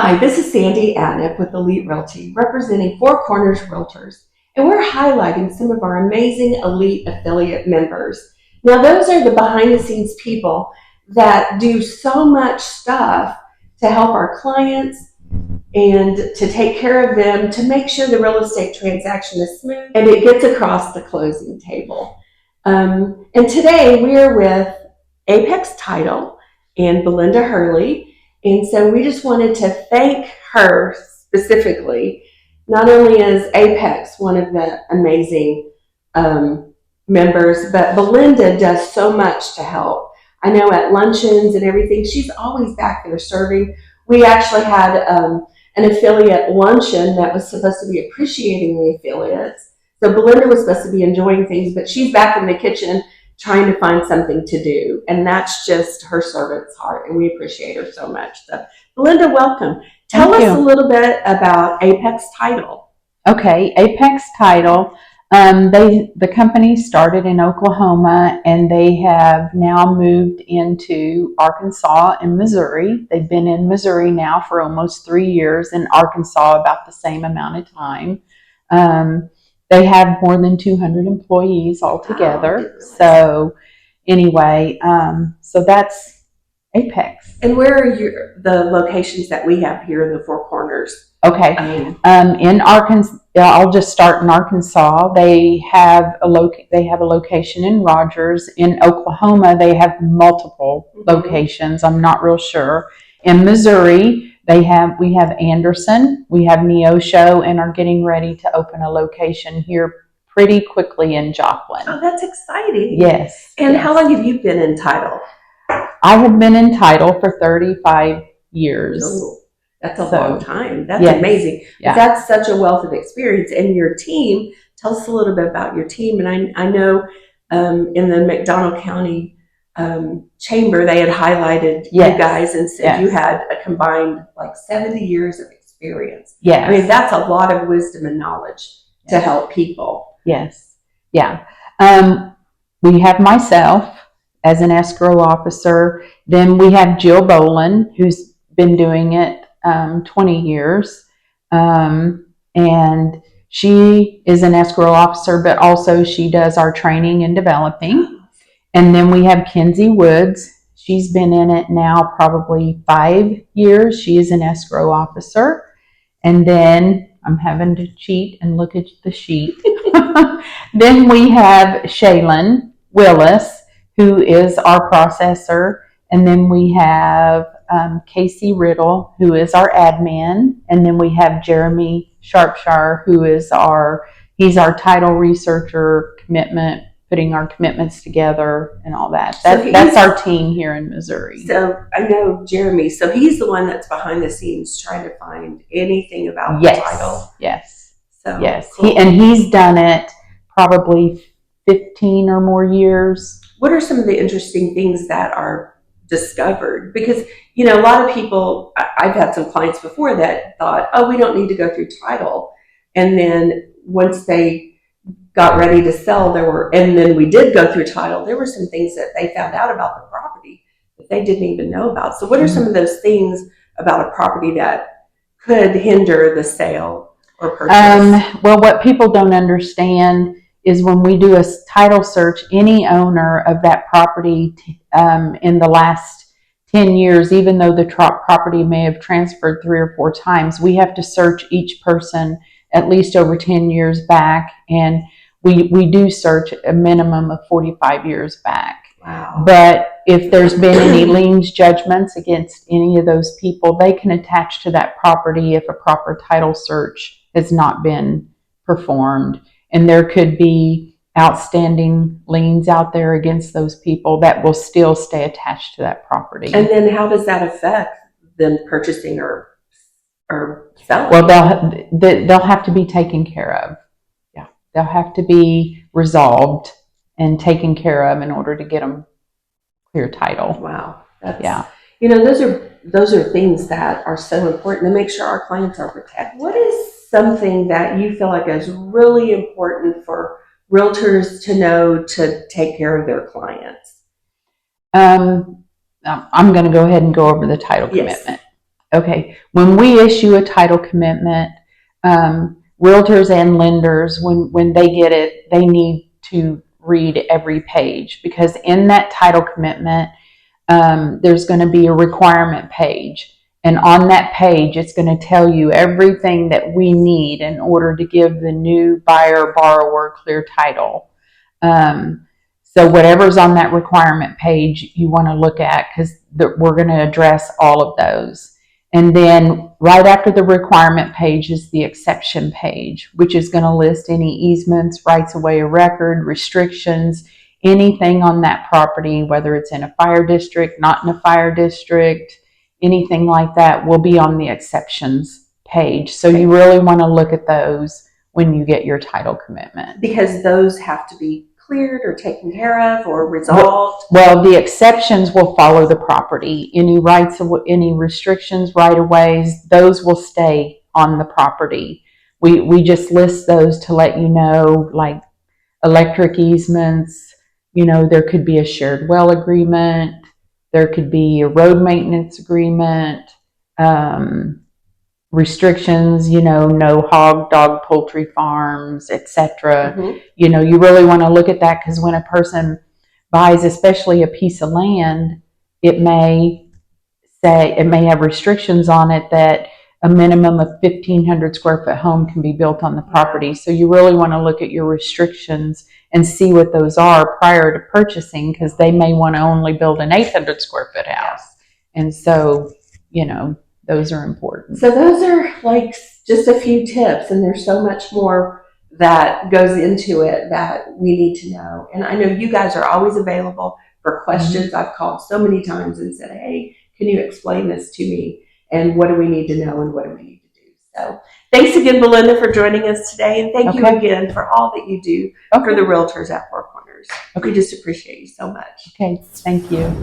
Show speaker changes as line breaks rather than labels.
Hi, this is Sandy Atnick with Elite Realty, representing Four Corners Realtors, and we're highlighting some of our amazing Elite affiliate members. Now, those are the behind the scenes people that do so much stuff to help our clients and to take care of them, to make sure the real estate transaction is smooth and it gets across the closing table. And today we're with Apex Title and Belinda Hurley. And so we just wanted to thank her specifically. Not only is Apex one of the amazing members, but Belinda does so much to help. I know at luncheons and everything, she's always back there serving. We actually had an affiliate luncheon that was supposed to be appreciating the affiliates. So Belinda was supposed to be enjoying things, but she's back in the kitchen trying to find something to do. And that's just her servant's heart. And we appreciate her so much. So Belinda, welcome. Tell us a little bit about Apex Title.
Okay, Apex Title. The company started in Oklahoma and they have now moved into Arkansas and Missouri. They've been in Missouri now for almost 3 years, and Arkansas about the same amount of time. They have more than 200 employees altogether. So anyway, so that's Apex.
And where are the locations that we have here in the Four Corners?
Okay. In Arkansas, I'll just start in Arkansas. They have a location in Rogers. In Oklahoma, they have multiple locations. I'm not real sure. In Missouri, we have Anderson, we have Neosho, and are getting ready to open a location here pretty quickly in Joplin.
Oh, that's exciting.
Yes.
And how long have you been in Title?
I have been in Title for 35 years.
Oh, that's a long time. That's amazing.
Yeah.
That's such a wealth of experience. And your team, tell us a little bit about your team. And I know in the McDonald County Chamber, they had highlighted you guys and said you had a combined like 70 years of experience.
Yeah.
I mean, that's a lot of wisdom and knowledge to help people.
Yes. Yeah. We have myself as an escrow officer. Then we have Jill Boland, who's been doing it 20 years. And she is an escrow officer, but also she does our training and developing. And then we have Kenzie Woods. She's been in it now probably 5 years. She is an escrow officer. And then I'm having to cheat and look at the sheet. Then we have Shaylin Willis, who is our processor. And then we have Casey Riddle, who is our admin. And then we have Jeremy Sharpshire, who is he's our title researcher, commitment, putting our commitments together and all that. That's our team here in Missouri.
So I know Jeremy. So he's the one that's behind the scenes trying to find anything about the title.
Yes.
So
yes.
Cool.
He's done it probably 15 or more years.
What are some of the interesting things that are discovered? Because, you know, a lot of people, I've had some clients before that thought, oh, we don't need to go through title. And then once they got ready to sell, and then we did go through title, there were some things that they found out about the property that they didn't even know about. So what are some of those things about a property that could hinder the sale or purchase?
Well, what people don't understand is when we do a title search, any owner of that property in the last 10 years, even though the property may have transferred 3 or 4 times, we have to search each person at least over 10 years back. And we do search a minimum of 45 years back.
Wow.
But if there's been any liens, judgments against any of those people, they can attach to that property if a proper title search has not been performed. And there could be outstanding liens out there against those people that will still stay attached to that property.
And then how does that affect them purchasing or selling?
Well, they'll have to be taken care of. Yeah, they'll have to be resolved and taken care of in order to get them clear title.
Wow. You know, those are things that are so important to make sure our clients are protected. What is something that you feel like is really important for realtors to know to take care of their clients?
I'm going to go ahead and go over the title commitment. Okay, when we issue a title commitment, realtors and lenders, when they get it, they need to read every page, because in that title commitment, there's going to be a requirement page. And on that page, it's going to tell you everything that we need in order to give the new buyer borrower clear title. So whatever's on that requirement page, you want to look at, because we're going to address all of those. And then right after the requirement page is the exception page, which is going to list any easements, rights of way of record, restrictions, anything on that property, whether it's in a fire district, not in a fire district, anything like that will be on the exceptions page. So you really want to look at those when you get your title commitment.
Because those have to be cleared or taken care of or resolved.
Well, the exceptions will follow the property. Any rights, any restrictions, right of ways, those will stay on the property. We just list those to let you know, like electric easements, there could be a shared well agreement, there could be a road maintenance agreement, restrictions, no hog, dog, poultry farms, etc.
Mm-hmm.
You really want to look at that, because when a person buys, especially a piece of land, it may have restrictions on it that a minimum of 1,500 square foot home can be built on the property. So you really want to look at your restrictions and see what those are prior to purchasing, because they may want to only build an 800 square foot house. And so, those are important.
So those are like just a few tips, and there's so much more that goes into it that we need to know. And I know you guys are always available for questions. Mm-hmm. I've called so many times and said, hey, can you explain this to me? And what do we need to know, and what do we need to do? So thanks again, Belinda, for joining us today. And thank you again for all that you do for the realtors at Four Corners. We just appreciate you so much.
Okay, thank you.